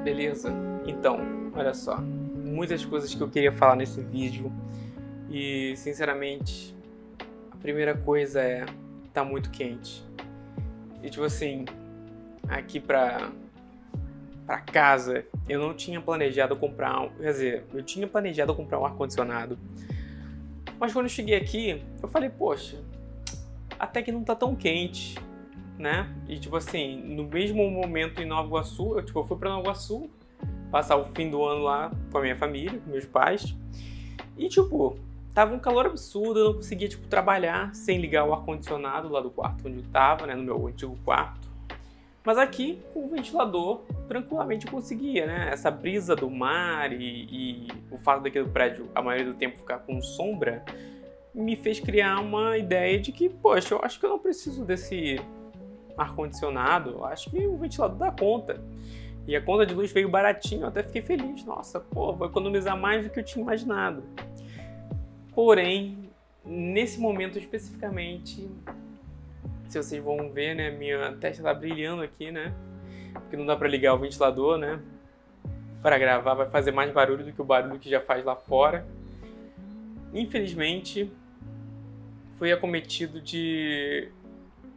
Beleza? Então, olha só, muitas coisas que eu queria falar nesse vídeo e, sinceramente, a primeira coisa é, tá muito quente. E tipo assim, aqui pra casa, eu não tinha planejado comprar, quer dizer, eu tinha planejado comprar um ar-condicionado. Mas quando eu cheguei aqui, eu falei, poxa, até que não tá tão quente, né? E tipo assim, no mesmo momento em Nova Iguaçu, eu fui pra Nova Iguaçu, passar o fim do ano lá com a minha família, com meus pais. E tipo, tava um calor absurdo, eu não conseguia tipo trabalhar sem ligar o ar-condicionado lá do quarto onde eu tava, né, no meu antigo quarto. Mas aqui, com o ventilador, tranquilamente eu conseguia, né? Essa brisa do mar e o fato daquele prédio, a maioria do tempo, ficar com sombra, me fez criar uma ideia de que, poxa, eu acho que eu não preciso desse ar-condicionado, eu acho que o ventilador dá conta. E a conta de luz veio baratinho, eu até fiquei feliz. Nossa, pô, vou economizar mais do que eu tinha imaginado. Porém, nesse momento especificamente, se vocês vão ver, né, minha testa tá brilhando aqui, né? Porque não dá pra ligar o ventilador, né? Para gravar vai fazer mais barulho do que o barulho que já faz lá fora. Infelizmente, fui acometido de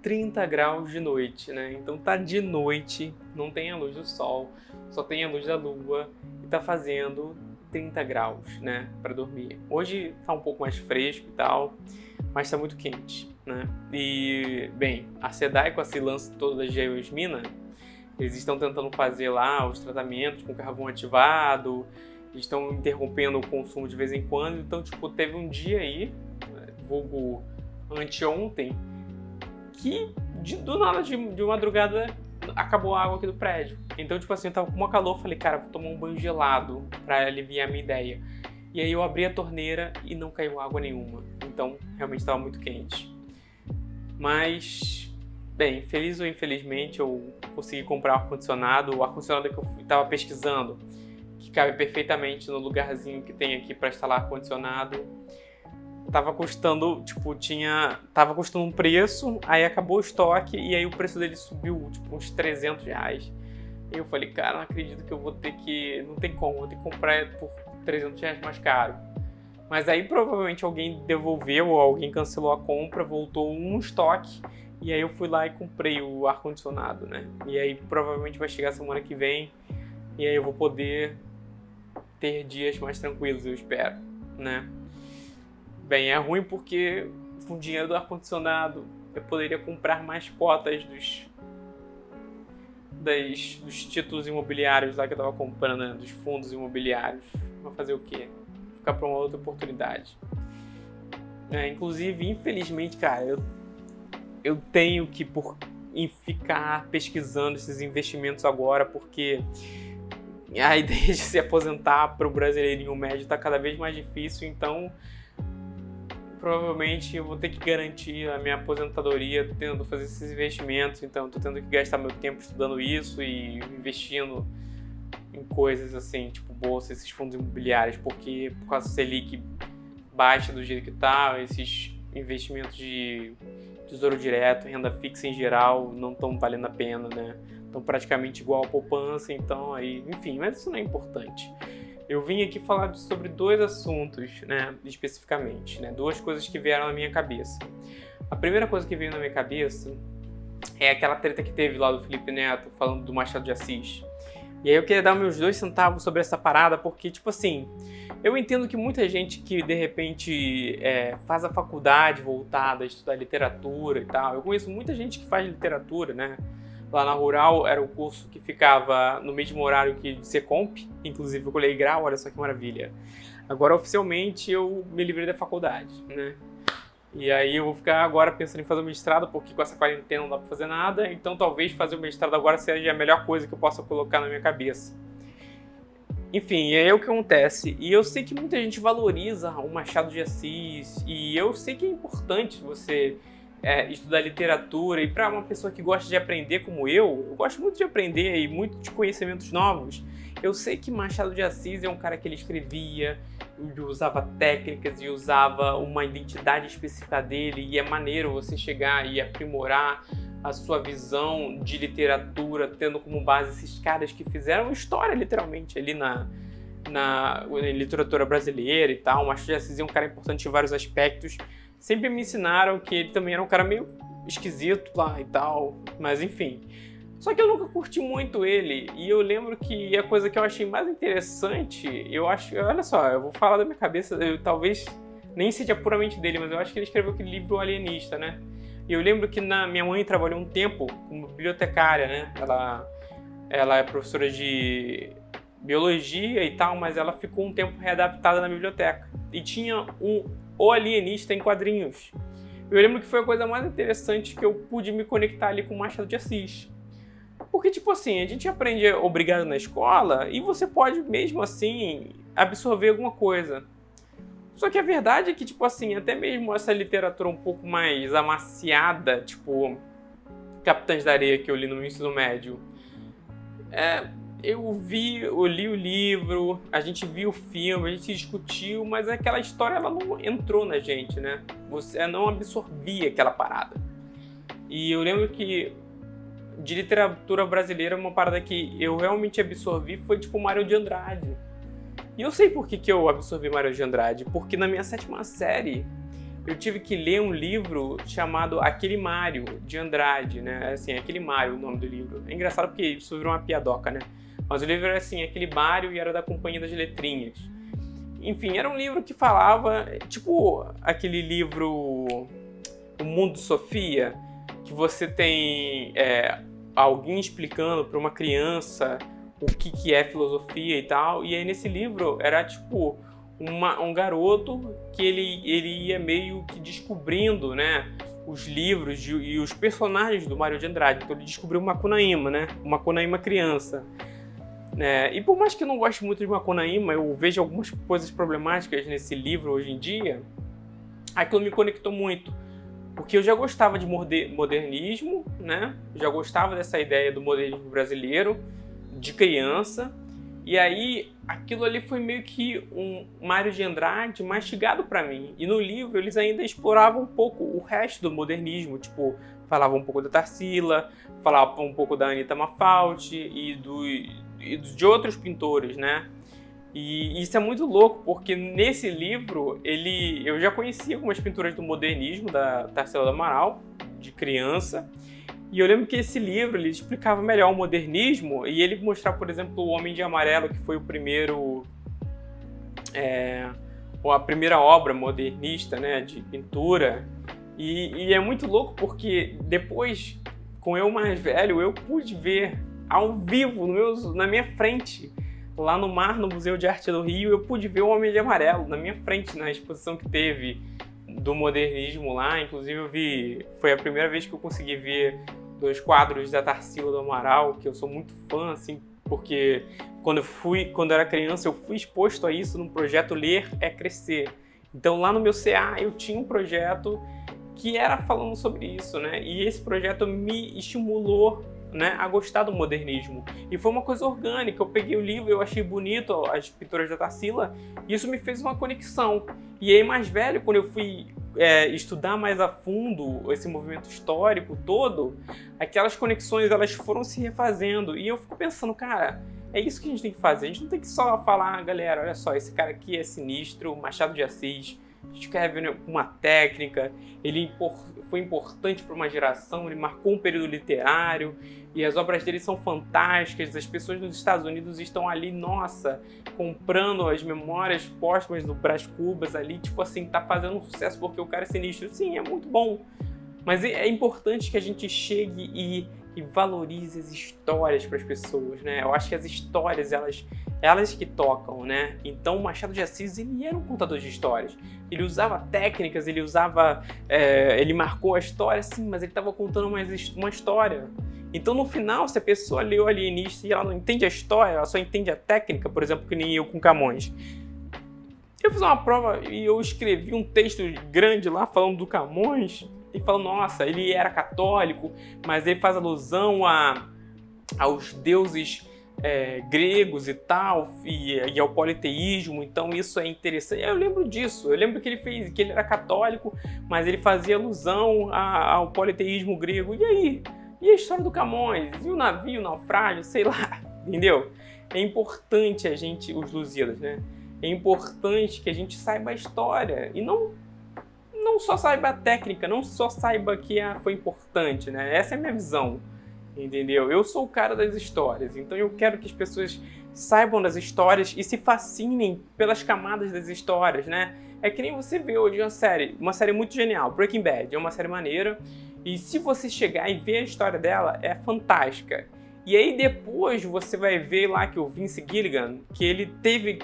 30 graus de noite, né? Então tá de noite, não tem a luz do sol, só tem a luz da lua e tá fazendo 30 graus, né, para dormir. Hoje tá um pouco mais fresco e tal, mas tá muito quente, né? E, bem, a SEDAI com esse lance todo da geosmina, eles estão tentando fazer lá os tratamentos com carvão ativado, estão interrompendo o consumo de vez em quando, então, tipo, teve um dia aí, vulgo anteontem, que do nada, de madrugada, acabou a água aqui do prédio. Então, tipo assim, eu tava com uma calor, falei, cara, vou tomar um banho gelado pra aliviar a minha ideia. E aí eu abri a torneira e não caiu água nenhuma. Então, realmente estava muito quente. Mas, bem, feliz ou infelizmente, eu consegui comprar um ar-condicionado. O ar-condicionado que eu tava pesquisando, que cabe perfeitamente no lugarzinho que tem aqui para instalar ar-condicionado, tava custando, tipo, tava custando um preço, aí acabou o estoque e aí o preço dele subiu, tipo, uns R$300. E eu falei, cara, não acredito que eu vou ter que, não tem como, vou ter que comprar por R$300 mais caro. Mas aí provavelmente alguém devolveu ou alguém cancelou a compra, voltou um estoque e aí eu fui lá e comprei o ar-condicionado, né? E aí provavelmente vai chegar semana que vem e aí eu vou poder ter dias mais tranquilos, eu espero, né? Bem, é ruim porque com o dinheiro do ar-condicionado eu poderia comprar mais cotas dos títulos imobiliários lá que eu tava comprando, né? Dos fundos imobiliários. Vou fazer o quê? Ficar para uma outra oportunidade. Inclusive, infelizmente, cara, eu tenho que ficar pesquisando esses investimentos agora porque a ideia de se aposentar para o brasileirinho médio está cada vez mais difícil, então provavelmente eu vou ter que garantir a minha aposentadoria tendo fazer esses investimentos, então estou tendo que gastar meu tempo estudando isso e investindo em coisas assim, tipo bolsa, esses fundos imobiliários, porque por causa do Selic baixa do jeito que está, esses investimentos de tesouro direto, renda fixa em geral, não estão valendo a pena, né? Estão praticamente igual a poupança, então aí, enfim, mas isso não é importante. Eu vim aqui falar sobre dois assuntos, né, especificamente, né, duas coisas que vieram na minha cabeça. A primeira coisa que veio na minha cabeça é aquela treta que teve lá do Felipe Neto falando do Machado de Assis. E aí eu queria dar meus 2 centavos sobre essa parada, porque, tipo assim, eu entendo que muita gente que, de repente, faz a faculdade voltada a estudar literatura e tal, eu conheço muita gente que faz literatura, né? Lá na Rural era o curso que ficava no mesmo horário que de Secomp, inclusive eu colei grau, olha só que maravilha. Agora, oficialmente, eu me livrei da faculdade, né? E aí eu vou ficar agora pensando em fazer o mestrado, porque com essa quarentena não dá pra fazer nada, então talvez fazer o mestrado agora seja a melhor coisa que eu possa colocar na minha cabeça. Enfim, é o que acontece. E eu sei que muita gente valoriza o Machado de Assis, e eu sei que é importante você estudar literatura, e para uma pessoa que gosta de aprender como eu gosto muito de aprender e muito de conhecimentos novos. Eu sei que Machado de Assis é um cara que ele escrevia, usava técnicas e usava uma identidade específica dele, e é maneiro você chegar e aprimorar a sua visão de literatura, tendo como base esses caras que fizeram história, literalmente, ali na literatura brasileira e tal. Machado de Assis é um cara importante em vários aspectos. Sempre me ensinaram que ele também era um cara meio esquisito lá e tal, mas enfim. Só que eu nunca curti muito ele, e eu lembro que a coisa que eu achei mais interessante, olha só, eu vou falar da minha cabeça, talvez nem seja puramente dele, mas eu acho que ele escreveu aquele livro O Alienista, né? E eu lembro que minha mãe trabalhou um tempo como bibliotecária, né? Ela é professora de biologia e tal, mas ela ficou um tempo readaptada na biblioteca. E tinha O Alienista em quadrinhos. Eu lembro que foi a coisa mais interessante que eu pude me conectar ali com Machado de Assis. Porque, tipo assim, a gente aprende obrigado na escola e você pode, mesmo assim, absorver alguma coisa. Só que a verdade é que, tipo assim, até mesmo essa literatura um pouco mais amaciada, tipo Capitães da Areia, que eu li no ensino médio, eu li o livro, a gente viu o filme, a gente discutiu, mas aquela história ela não entrou na gente, né? Você não absorvia aquela parada. E eu lembro que de literatura brasileira, uma parada que eu realmente absorvi foi tipo Mário de Andrade. E eu sei por que eu absorvi Mário de Andrade, porque na minha 7ª série eu tive que ler um livro chamado Aquele Mário de Andrade, né? Assim, Aquele Mário, o nome do livro. É engraçado porque isso virou uma piadoca, né? Mas o livro era assim, Aquele Mário, e era da Companhia das Letrinhas. Enfim, era um livro que falava, tipo aquele livro O Mundo de Sofia, que você tem alguém explicando para uma criança o que é filosofia e tal. E aí nesse livro era tipo um garoto que ele ia meio que descobrindo, né, os livros e os personagens do Mário de Andrade. Então ele descobriu o Macunaíma, né, o Macunaíma criança. E por mais que eu não goste muito de Macunaíma, eu vejo algumas coisas problemáticas nesse livro hoje em dia, aquilo me conectou muito. Porque eu já gostava de modernismo, né? Já gostava dessa ideia do modernismo brasileiro, de criança. E aí, aquilo ali foi meio que um Mário de Andrade mastigado para mim. E no livro, eles ainda exploravam um pouco o resto do modernismo. Tipo, falavam um pouco da Tarsila, falavam um pouco da Anita Malfatti e de outros pintores, né? E isso é muito louco, porque nesse livro eu já conhecia algumas pinturas do modernismo, da Tarsila do Amaral, de criança. E eu lembro que esse livro ele explicava melhor o modernismo, e ele mostrava, por exemplo, o Homem de Amarelo, que foi a primeira obra modernista, né, de pintura. E é muito louco porque depois, com eu mais velho, eu pude ver ao vivo, na minha frente, lá no Mar, no Museu de Arte do Rio, eu pude ver o Homem de Amarelo na minha frente, na exposição que teve do modernismo lá. Inclusive, foi a primeira vez que eu consegui ver 2 quadros da Tarsila do Amaral, que eu sou muito fã, assim, porque quando eu era criança, eu fui exposto a isso num projeto Ler é Crescer. Então, lá no meu CA, eu tinha um projeto que era falando sobre isso, né? E esse projeto me estimulou, né, a gostar do modernismo. E foi uma coisa orgânica. Eu peguei o livro, eu achei bonito as pinturas da Tarsila, e isso me fez uma conexão. E aí, mais velho, quando eu fui estudar mais a fundo esse movimento histórico todo, aquelas conexões elas foram se refazendo. E eu fico pensando, cara, é isso que a gente tem que fazer. A gente não tem que só falar, galera, olha só, esse cara aqui é sinistro, Machado de Assis, escreve uma técnica, ele foi importante para uma geração, ele marcou um período literário, e as obras dele são fantásticas. As pessoas nos Estados Unidos estão ali, nossa, comprando as memórias póstumas do Brás Cubas ali, tipo assim, tá fazendo um sucesso porque o cara é sinistro. Sim, é muito bom, mas é importante que a gente chegue e valorize as histórias para as pessoas, né? Eu acho que as histórias, elas que tocam, né? Então, o Machado de Assis, ele era um contador de histórias. Ele usava técnicas, ele marcou a história, sim, mas ele estava contando uma história. Então, no final, se a pessoa leu Alienista e ela não entende a história, ela só entende a técnica, por exemplo, que nem eu com Camões. Eu fiz uma prova e eu escrevi um texto grande lá falando do Camões e falando, nossa, ele era católico, mas ele faz alusão aos deuses gregos e tal, e ao politeísmo, então isso é interessante. Eu lembro disso, eu lembro que ele era católico, mas ele fazia alusão ao politeísmo grego. E aí? E a história do Camões? E o navio, o naufrágio, sei lá, entendeu? É importante os Lusíadas, né? É importante que a gente saiba a história e não só saiba a técnica, não só saiba que foi importante, né? Essa é a minha visão, entendeu? Eu sou o cara das histórias, então eu quero que as pessoas saibam das histórias e se fascinem pelas camadas das histórias, né? É que nem você vê hoje uma série muito genial, Breaking Bad, é uma série maneira, e se você chegar e ver a história dela, é fantástica. E aí depois você vai ver lá que o Vince Gilligan, que ele teve,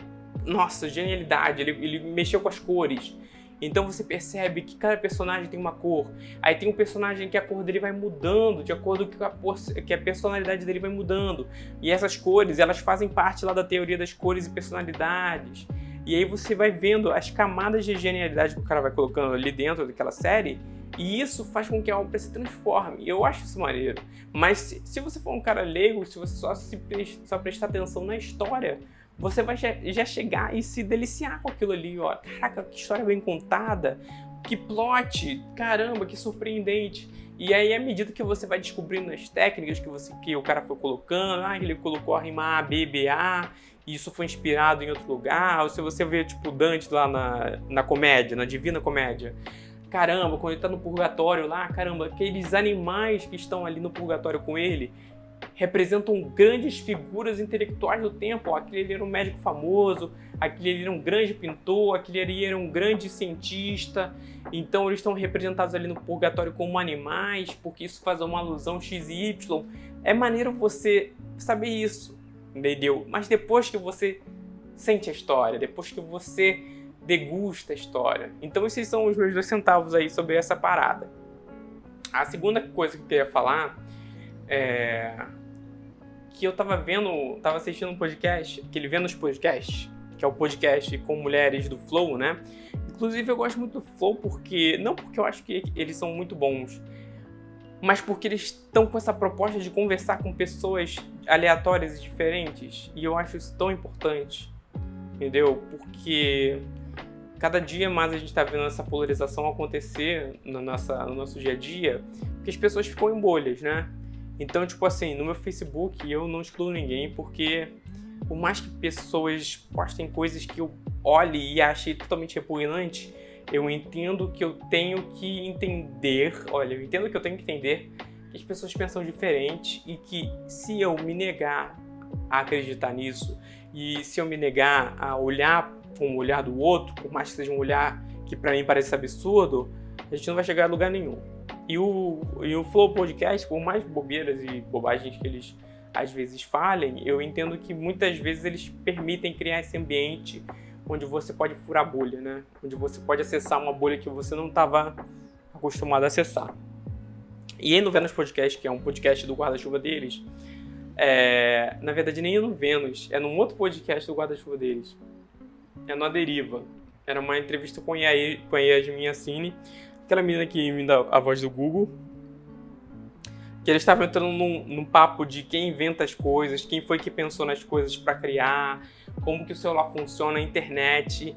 nossa, genialidade, ele mexeu com as cores. Então você percebe que cada personagem tem uma cor. Aí tem um personagem que a cor dele vai mudando de acordo com que a personalidade dele vai mudando. E essas cores, elas fazem parte lá da teoria das cores e personalidades. E aí você vai vendo as camadas de genialidade que o cara vai colocando ali dentro daquela série. E isso faz com que a obra se transforme. E eu acho isso maneiro. Mas se você for um cara leigo, se você só prestar atenção na história, você vai já chegar e se deliciar com aquilo ali, ó. Caraca, que história bem contada, que plot, caramba, que surpreendente. E aí, à medida que você vai descobrindo as técnicas que o cara foi colocando, ele colocou a rima A, B, B, A, e isso foi inspirado em outro lugar. Ou se você vê, tipo, Dante lá na comédia, na Divina Comédia, caramba, quando ele tá no purgatório lá, caramba, aqueles animais que estão ali no purgatório com ele representam grandes figuras intelectuais do tempo. Aquele ali era um médico famoso, aquele ali era um grande pintor, aquele ali era um grande cientista. Então eles estão representados ali no purgatório como animais, porque isso faz uma alusão X e Y. É maneiro você saber isso, entendeu? Mas depois que você sente a história, depois que você degusta a história. Então esses são os meus 2 centavos aí sobre essa parada. A segunda coisa que eu queria falar que eu tava assistindo um podcast, aquele Vênus Podcast, que é o podcast com mulheres do Flow, né? Inclusive eu gosto muito do Flow não porque eu acho que eles são muito bons, mas porque eles estão com essa proposta de conversar com pessoas aleatórias e diferentes, e eu acho isso tão importante, entendeu? Porque cada dia mais a gente tá vendo essa polarização acontecer no nosso dia a dia, porque as pessoas ficam em bolhas, né? Então, tipo assim, no meu Facebook eu não excluo ninguém, porque por mais que pessoas postem coisas que eu olhe e ache totalmente repugnante, eu entendo que eu tenho que entender, que as pessoas pensam diferente e que se eu me negar a acreditar nisso e se eu me negar a olhar com o olhar do outro, por mais que seja um olhar que pra mim parece absurdo, a gente não vai chegar a lugar nenhum. E o Flow Podcast, por mais bobeiras e bobagens que eles às vezes falem, eu entendo que muitas vezes eles permitem criar esse ambiente onde você pode furar bolha, né? Onde você pode acessar uma bolha que você não estava acostumado a acessar. E aí no Vênus Podcast, que é um podcast do guarda-chuva deles, na verdade nem é no Vênus, é num outro podcast do guarda-chuva deles. É no A Deriva. Era uma entrevista com a Yasmin Yassine, aquela menina que me dá a voz do Google, que eles estavam entrando num papo de quem inventa as coisas, quem foi que pensou nas coisas para criar, como que o celular funciona, a internet.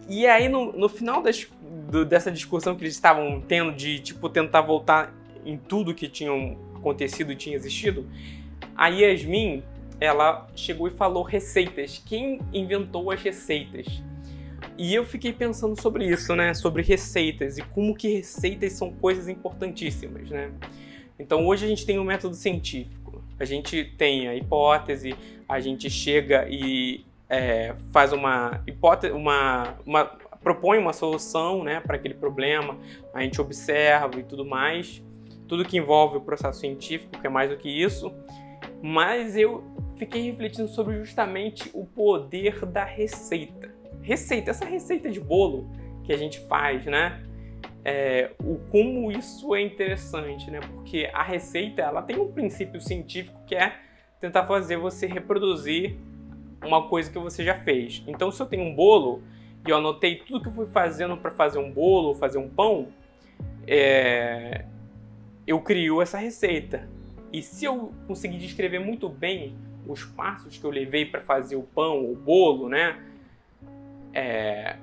E aí no final dessa discussão que eles estavam tendo de tipo tentar voltar em tudo que tinha acontecido e tinha existido, a Yasmin, ela chegou e falou receitas. Quem inventou as receitas? E eu fiquei pensando sobre isso, né? Sobre receitas e como que receitas são coisas importantíssimas, né? Então hoje a gente tem um método científico, a gente tem a hipótese, a gente chega e faz uma hipótese, propõe uma solução, né, para aquele problema, a gente observa e tudo mais, tudo que envolve o processo científico, que é mais do que isso, mas eu fiquei refletindo sobre justamente o poder da receita. Essa receita de bolo que a gente faz, né? Como isso é interessante, né? Porque a receita, ela tem um princípio científico que é tentar fazer você reproduzir uma coisa que você já fez. Então, se eu tenho um bolo e eu anotei tudo que eu fui fazendo para fazer um bolo ou fazer um pão, eu crio essa receita. E se eu conseguir descrever muito bem os passos que eu levei para fazer o pão, o bolo, né?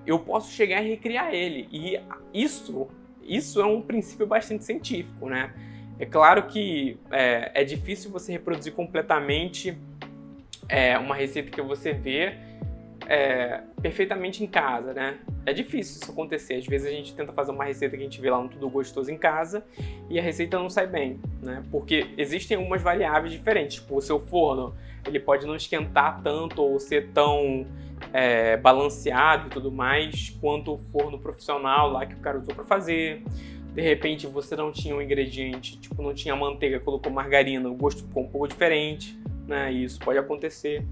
Eu posso chegar e recriar ele. E isso é um princípio bastante científico, né? É claro que é difícil você reproduzir completamente uma receita que você vê perfeitamente em casa, né? É difícil isso acontecer. Às vezes a gente tenta fazer uma receita que a gente vê lá no Tudo Gostoso em casa e a receita não sai bem, né? Porque existem algumas variáveis diferentes. Tipo, o seu forno, ele pode não esquentar tanto ou ser tão balanceado e tudo mais quanto o forno profissional lá que o cara usou para fazer. De repente você não tinha um ingrediente, tipo, não tinha manteiga, colocou margarina, o gosto ficou um pouco diferente, né? E isso pode acontecer.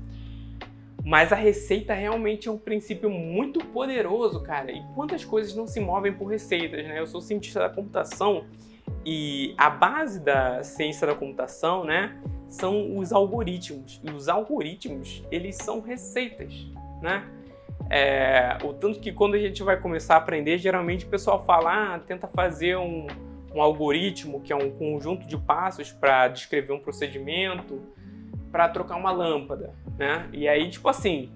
Mas a receita realmente é um princípio muito poderoso, cara. E quantas coisas não se movem por receitas, né? Eu sou cientista da computação e a base da ciência da computação, né, são os algoritmos. E os algoritmos, eles são receitas, né? O tanto que quando a gente vai começar a aprender, geralmente o pessoal fala, tenta fazer um algoritmo, que é um conjunto de passos para descrever um procedimento, para trocar uma lâmpada, né? E aí, tipo assim,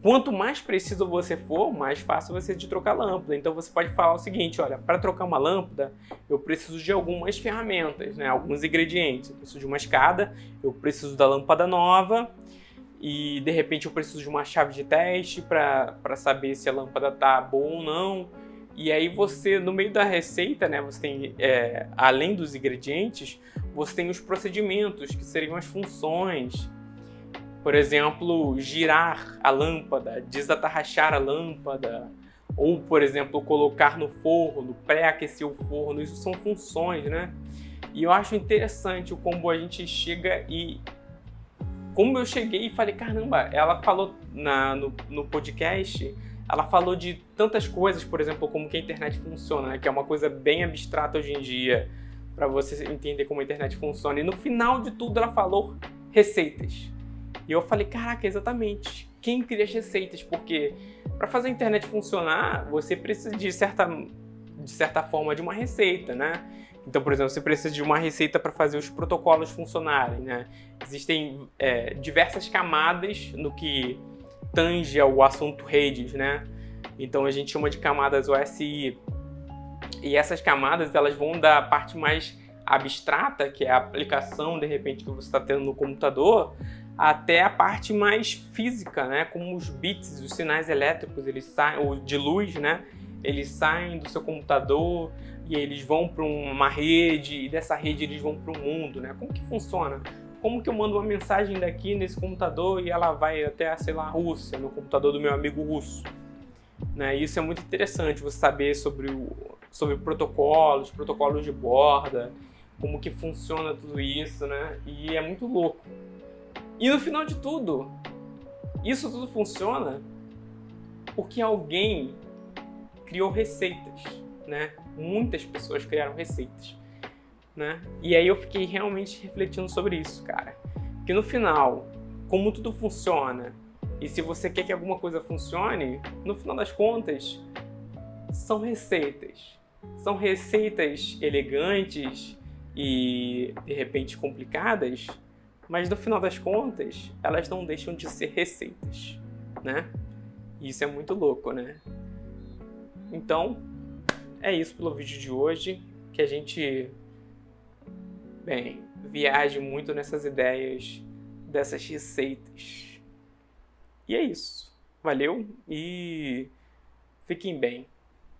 quanto mais preciso você for, mais fácil vai ser de trocar lâmpada. Então você pode falar o seguinte, olha, para trocar uma lâmpada, eu preciso de algumas ferramentas, né? Alguns ingredientes. Eu preciso de uma escada, eu preciso da lâmpada nova e, de repente, eu preciso de uma chave de teste para saber se a lâmpada tá boa ou não. E aí você, no meio da receita, né, você tem, além dos ingredientes, você tem os procedimentos, que seriam as funções. Por exemplo, girar a lâmpada, desatarrachar a lâmpada, ou, por exemplo, colocar no forno, pré-aquecer o forno, isso são funções, né? E eu acho interessante como a gente chega e... Como eu cheguei e falei, caramba, ela falou no podcast, ela falou de tantas coisas, por exemplo, como que a internet funciona, né? Que é uma coisa bem abstrata hoje em dia, para você entender como a internet funciona. E no final de tudo ela falou receitas. E eu falei, caraca, exatamente. Quem cria as receitas? Porque para fazer a internet funcionar, você precisa de certa forma de uma receita, né? Então, por exemplo, você precisa de uma receita para fazer os protocolos funcionarem, né? Existem diversas camadas no que tange ao assunto redes, né? Então a gente chama de camadas OSI. E essas camadas, elas vão da parte mais abstrata, que é a aplicação, de repente, que você está tendo no computador, até a parte mais física, né? Como os bits, os sinais elétricos, eles saem, ou de luz, né? Eles saem do seu computador e eles vão para uma rede, e dessa rede eles vão para o mundo, né? Como que funciona? Como que eu mando uma mensagem daqui nesse computador e ela vai até, sei lá, a Rússia, no computador do meu amigo russo? Né? Isso é muito interessante, você saber sobre protocolos de borda, como que funciona tudo isso, né? E é muito louco. E no final de tudo, isso tudo funciona porque alguém criou receitas, né? Muitas pessoas criaram receitas, né? E aí eu fiquei realmente refletindo sobre isso, cara. Que no final, como tudo funciona, e se você quer que alguma coisa funcione, no final das contas, são receitas. São receitas elegantes e, de repente, complicadas, mas no final das contas, elas não deixam de ser receitas, né? E isso é muito louco, né? Então, é isso pelo vídeo de hoje, que a gente, viaje muito nessas ideias dessas receitas. E é isso. Valeu e fiquem bem.